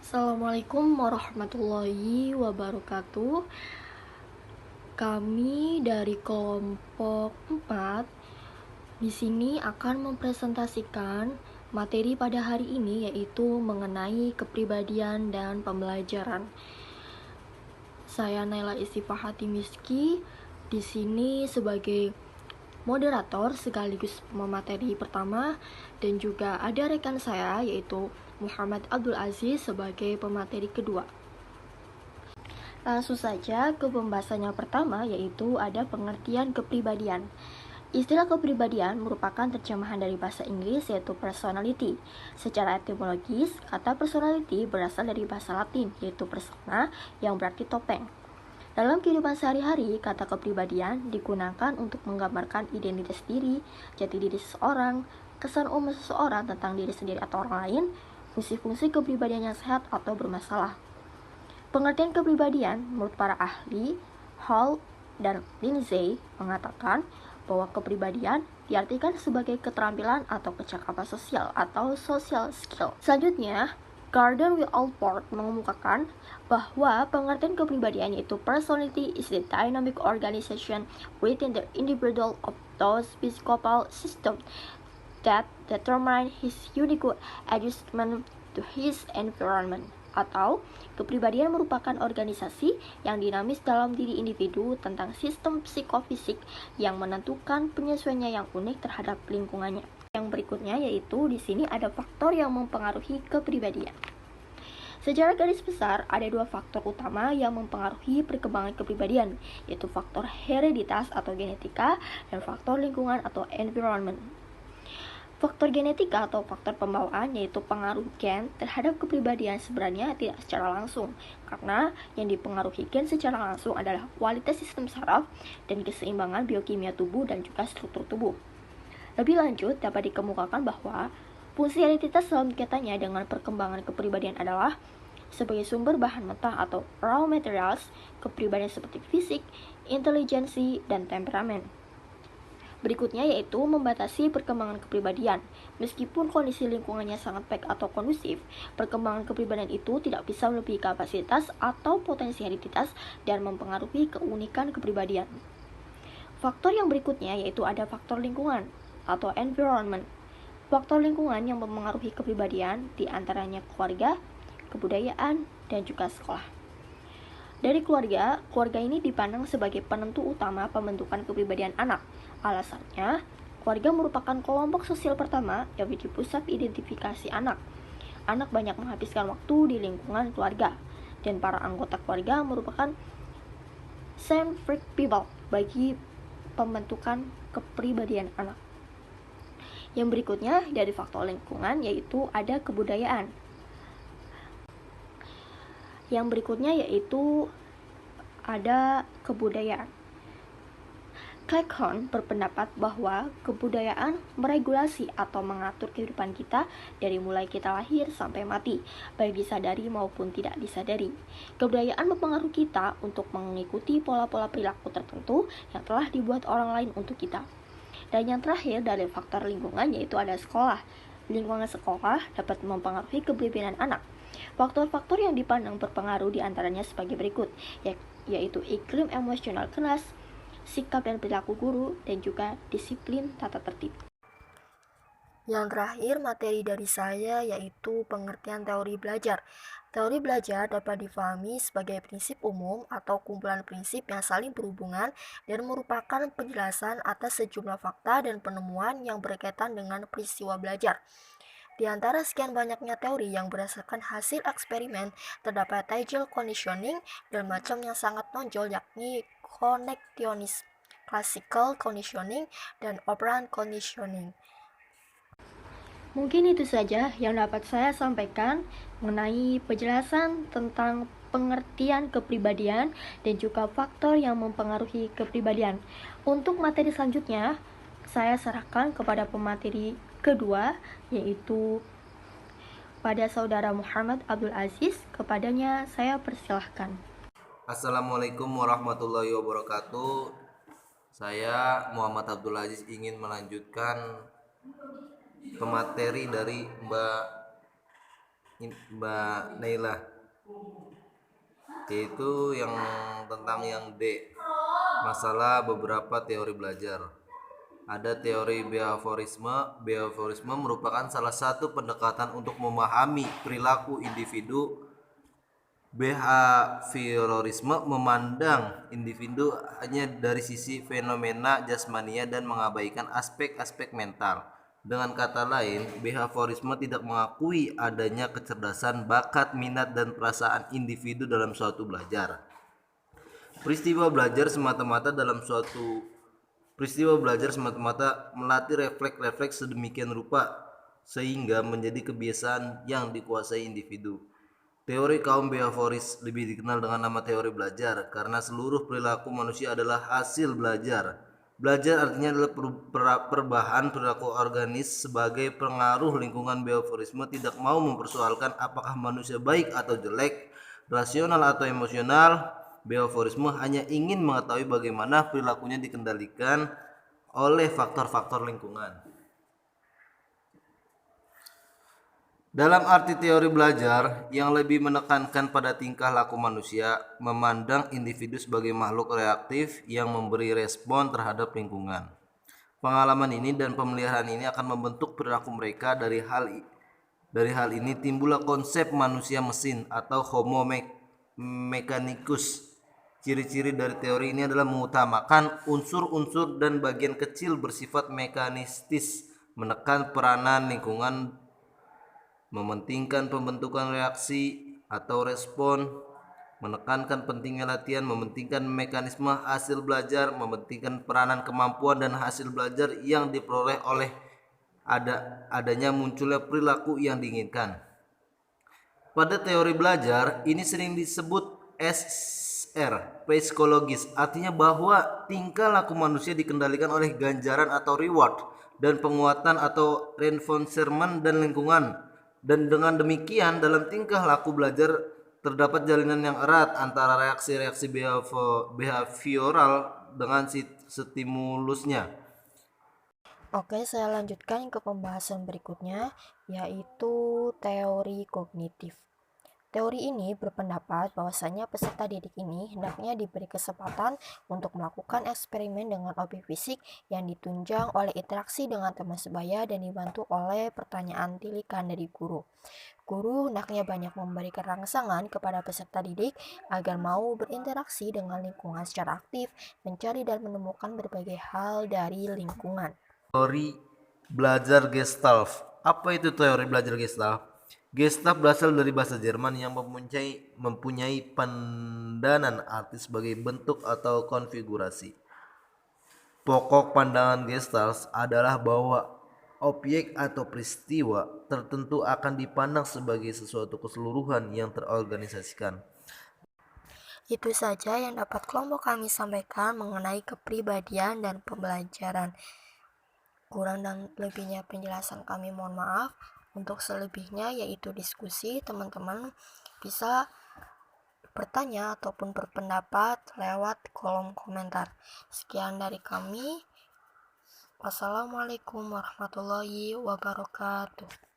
Assalamualaikum warahmatullahi wabarakatuh. Kami dari kelompok 4 di sini akan mempresentasikan materi pada hari ini, yaitu mengenai kepribadian dan pembelajaran. Saya Naila Istifahati Miski di sini sebagai moderator sekaligus pemateri pertama, dan juga ada rekan saya yaitu Muhammad Abdul Aziz sebagai pemateri kedua. Langsung saja ke pembahasannya pertama, yaitu ada pengertian kepribadian. Istilah kepribadian merupakan terjemahan dari bahasa Inggris yaitu personality. Secara etimologis, kata personality berasal dari bahasa Latin yaitu persona yang berarti topeng. Dalam kehidupan sehari-hari, kata kepribadian digunakan untuk menggambarkan identitas diri, jati diri seseorang, kesan umum seseorang tentang diri sendiri atau orang lain, fungsi-fungsi kepribadian yang sehat atau bermasalah. Pengertian kepribadian menurut para ahli, Hall dan Lindsay mengatakan bahwa kepribadian diartikan sebagai keterampilan atau kecakapan sosial atau social skill. Selanjutnya, Gordon W. Allport mengemukakan bahwa pengertian kepribadian yaitu personality is the dynamic organization within the individual of those physical system that determine his unique adjustment to his environment. Atau, kepribadian merupakan organisasi yang dinamis dalam diri individu tentang sistem psikofisik yang menentukan penyesuaiannya yang unik terhadap lingkungannya. Yang berikutnya yaitu di sini ada faktor yang mempengaruhi kepribadian. Secara garis besar, ada dua faktor utama yang mempengaruhi perkembangan kepribadian, yaitu faktor hereditas atau genetika dan faktor lingkungan atau environment. Faktor genetika atau faktor pembawaan yaitu pengaruh gen terhadap kepribadian sebenarnya tidak secara langsung, karena yang dipengaruhi gen secara langsung adalah kualitas sistem saraf dan keseimbangan biokimia tubuh dan juga struktur tubuh. Lebih lanjut, dapat dikemukakan bahwa fungsi hereditas dalam kaitannya dengan perkembangan kepribadian adalah sebagai sumber bahan mentah atau raw materials kepribadian seperti fisik, intelijensi, dan temperamen. Berikutnya yaitu membatasi perkembangan kepribadian. Meskipun kondisi lingkungannya sangat baik atau kondusif, perkembangan kepribadian itu tidak bisa melebihi kapasitas atau potensi hereditas dan mempengaruhi keunikan kepribadian. Faktor yang berikutnya yaitu ada faktor lingkungan atau environment. Faktor lingkungan yang mempengaruhi kepribadian diantaranya keluarga, kebudayaan, dan juga sekolah. Dari keluarga ini dipandang sebagai penentu utama pembentukan kepribadian anak. Alasannya, keluarga merupakan kelompok sosial pertama yang menjadi pusat identifikasi anak. Anak banyak menghabiskan waktu di lingkungan keluarga, dan para anggota keluarga merupakan centric people bagi pembentukan kepribadian anak. Yang berikutnya dari faktor lingkungan yaitu ada kebudayaan. Yang berikutnya yaitu ada kebudayaan. Cleghorn berpendapat bahwa kebudayaan meregulasi atau mengatur kehidupan kita dari mulai kita lahir sampai mati, baik disadari maupun tidak disadari. Kebudayaan mempengaruhi kita untuk mengikuti pola-pola perilaku tertentu yang telah dibuat orang lain untuk kita. Dan yang terakhir dari faktor lingkungan yaitu ada sekolah. Lingkungan sekolah dapat mempengaruhi kepribadian anak. Faktor-faktor yang dipandang berpengaruh diantaranya sebagai berikut, yaitu iklim emosional kelas, sikap dan perilaku guru, dan juga disiplin tata tertib. Yang terakhir materi dari saya yaitu pengertian teori belajar. Teori belajar dapat difahami sebagai prinsip umum atau kumpulan prinsip yang saling berhubungan dan merupakan penjelasan atas sejumlah fakta dan penemuan yang berkaitan dengan peristiwa belajar. Di antara sekian banyaknya teori yang berdasarkan hasil eksperimen, terdapat Tygiel conditioning dan macam yang sangat menonjol yakni connectionism, classical conditioning, dan operant conditioning. Mungkin itu saja yang dapat saya sampaikan mengenai penjelasan tentang pengertian kepribadian dan juga faktor yang mempengaruhi kepribadian. Untuk materi selanjutnya, saya serahkan kepada pemateri kedua, yaitu pada saudara Muhammad Abdul Aziz. Kepadanya saya persilahkan. Assalamualaikum warahmatullahi wabarakatuh. Saya Muhammad Abdul Aziz ingin melanjutkan pemateri dari Mbak Mbak Naila, yaitu yang tentang yang D, masalah beberapa teori belajar. Ada teori behaviorisme. Behaviorisme merupakan salah satu pendekatan untuk memahami perilaku individu. Behaviorisme memandang individu hanya dari sisi fenomena jasmania dan mengabaikan aspek-aspek mental. Dengan kata lain, behaviorisme tidak mengakui adanya kecerdasan, bakat, minat, dan perasaan individu dalam suatu belajar. Peristiwa belajar semata-mata melatih refleks-refleks sedemikian rupa sehingga menjadi kebiasaan yang dikuasai individu. Teori kaum behavioris lebih dikenal dengan nama teori belajar karena seluruh perilaku manusia adalah hasil belajar. Belajar artinya adalah perubahan perilaku organis sebagai pengaruh lingkungan. Behaviorisme tidak mau mempersoalkan apakah manusia baik atau jelek, rasional atau emosional. Behaviorisme hanya ingin mengetahui bagaimana perilakunya dikendalikan oleh faktor-faktor lingkungan. Dalam arti teori belajar yang lebih menekankan pada tingkah laku manusia, memandang individu sebagai makhluk reaktif yang memberi respon terhadap lingkungan. Pengalaman ini dan pemeliharaan ini akan membentuk perilaku mereka. Dari hal ini timbullah konsep manusia mesin atau homo mechanicus. Ciri-ciri dari teori ini adalah mengutamakan unsur-unsur dan bagian kecil bersifat mekanistis, menekan peranan lingkungan, mementingkan pembentukan reaksi atau respon, menekankan pentingnya latihan, mementingkan mekanisme hasil belajar, mementingkan peranan kemampuan dan hasil belajar yang diperoleh oleh adanya munculnya perilaku yang diinginkan. Pada teori belajar, ini sering disebut SR, psikologis, artinya bahwa tingkah laku manusia dikendalikan oleh ganjaran atau reward dan penguatan atau reinforcement dan lingkungan. Dan dengan demikian dalam tingkah laku belajar terdapat jalinan yang erat antara reaksi-reaksi behavioral dengan stimulusnya. Oke, saya lanjutkan ke pembahasan berikutnya, yaitu teori kognitif. Teori ini berpendapat bahwasanya peserta didik ini hendaknya diberi kesempatan untuk melakukan eksperimen dengan objek fisik yang ditunjang oleh interaksi dengan teman sebaya dan dibantu oleh pertanyaan tilikan dari guru. Guru hendaknya banyak memberikan rangsangan kepada peserta didik agar mau berinteraksi dengan lingkungan secara aktif, mencari dan menemukan berbagai hal dari lingkungan. Teori belajar Gestalt. Apa itu teori belajar Gestalt? Gestalt berasal dari bahasa Jerman yang mempunyai pandangan arti sebagai bentuk atau konfigurasi. Pokok pandangan Gestalt adalah bahwa objek atau peristiwa tertentu akan dipandang sebagai sesuatu keseluruhan yang terorganisasikan. Itu saja yang dapat kelompok kami sampaikan mengenai kepribadian dan pembelajaran. Kurang dan lebihnya penjelasan kami mohon maaf. Untuk selebihnya yaitu diskusi, teman-teman bisa bertanya ataupun berpendapat lewat kolom komentar. Sekian dari kami. Wassalamualaikum warahmatullahi wabarakatuh.